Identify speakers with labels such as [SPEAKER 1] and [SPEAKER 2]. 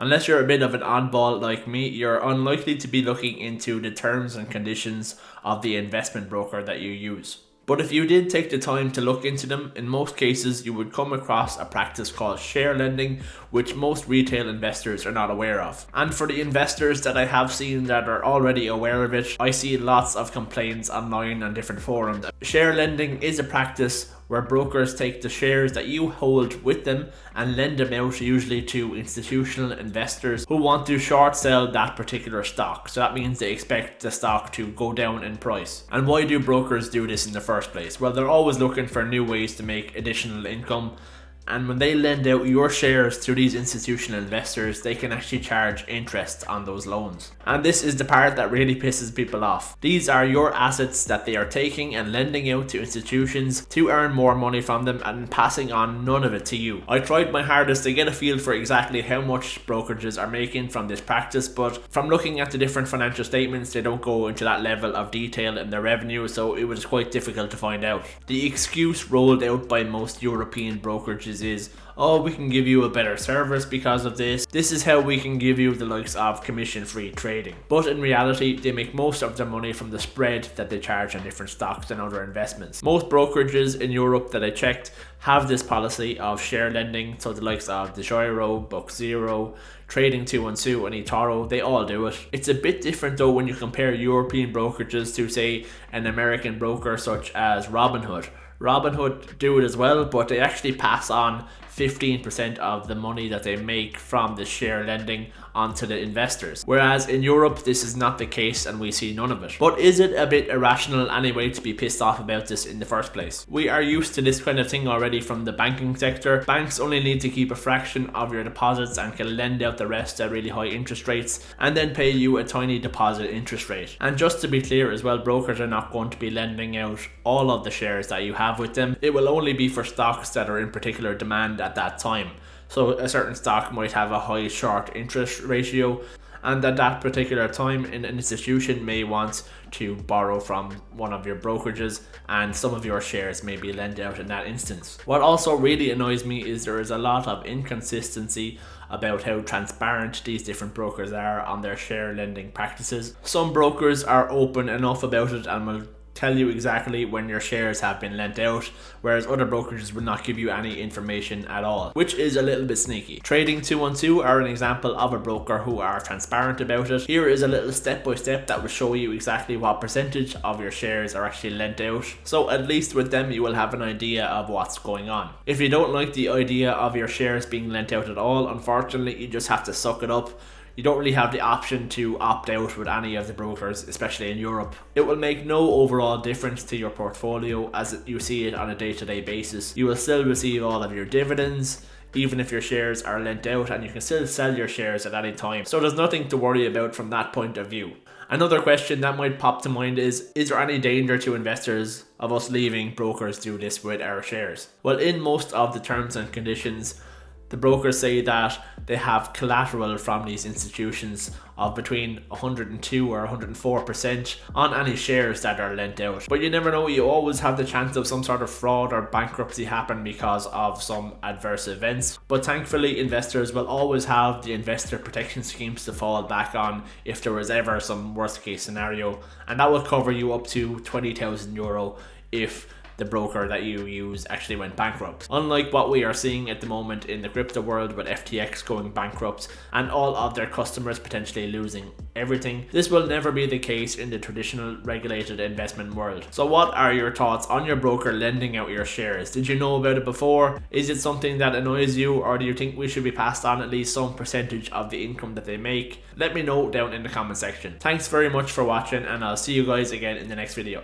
[SPEAKER 1] Unless you're a bit of an oddball like me, you're unlikely to be looking into the terms and conditions of the investment broker that you use. But if you did take the time to look into them, in most cases you would come across a practice called share lending, which most retail investors are not aware of. And for the investors that I have seen that are already aware of it, I see lots of complaints online on different forums. Share lending is a practice where brokers take the shares that you hold with them and lend them out, usually to institutional investors who want to short sell that particular stock. So that means they expect the stock to go down in price. And why do brokers do this in the first place? Well, they're always looking for new ways to make additional income. And when they lend out your shares to these institutional investors, they can actually charge interest on those loans. And this is the part that really pisses people off. These are your assets that they are taking and lending out to institutions to earn more money from them and passing on none of it to you. I tried my hardest to get a feel for exactly how much brokerages are making from this practice, but from looking at the different financial statements, they don't go into that level of detail in their revenue, so it was quite difficult to find out. The excuse rolled out by most European brokerages is, oh, we can give you a better service because of this. This is how we can give you the likes of commission-free trading. But in reality, they make most of their money from the spread that they charge on different stocks and other investments. Most brokerages in Europe that I checked have this policy of share lending, so the likes of Degiro, Bux Zero, Trading 212 and eToro, they all do it. It's a bit different though when you compare European brokerages to, say, an American broker such as Robinhood. Robinhood do it as well, but they actually pass on 15% of the money that they make from the share lending onto the investors. Whereas in Europe, this is not the case and we see none of it. But is it a bit irrational anyway to be pissed off about this in the first place? We are used to this kind of thing already from the banking sector. Banks only need to keep a fraction of your deposits and can lend out the rest at really high interest rates and then pay you a tiny deposit interest rate. And just to be clear as well, brokers are not going to be lending out all of the shares that you have with them. It will only be for stocks that are in particular demand at that time. So a certain stock might have a high short interest ratio, and at that particular time an institution may want to borrow from one of your brokerages and some of your shares may be lent out in that instance. What also really annoys me is there is a lot of inconsistency about how transparent these different brokers are on their share lending practices. Some brokers are open enough about it and will tell you exactly when your shares have been lent out, whereas other brokerages will not give you any information at all, which is a little bit sneaky. Trading 212 are an example of a broker who are transparent about it. Here is a little step-by-step that will show you exactly what percentage of your shares are actually lent out, so at least with them you will have an idea of what's going on. If you don't like the idea of your shares being lent out at all, unfortunately you just have to suck it up. You don't really have the option to opt out with any of the brokers, especially in Europe. It will make no overall difference to your portfolio as you see it on a day-to-day basis. You will still receive all of your dividends, even if your shares are lent out, and you can still sell your shares at any time. So there's nothing to worry about from that point of view. Another question that might pop to mind is there any danger to investors of us leaving brokers do this with our shares? Well, in most of the terms and conditions, the brokers say that they have collateral from these institutions of between 102 or 104% on any shares that are lent out. But you never know, you always have the chance of some sort of fraud or bankruptcy happen because of some adverse events. But thankfully, investors will always have the investor protection schemes to fall back on if there was ever some worst case scenario. And that will cover you up to €20,000 if the broker that you use actually went bankrupt. Unlike what we are seeing at the moment in the crypto world with FTX going bankrupt and all of their customers potentially losing everything, this will never be the case in the traditional regulated investment world. So what are your thoughts on your broker lending out your shares? Did you know about it before? Is it something that annoys you, or do you think we should be passed on at least some percentage of the income that they make? Let me know down in the comment section. Thanks very much for watching, and I'll see you guys again in the next video.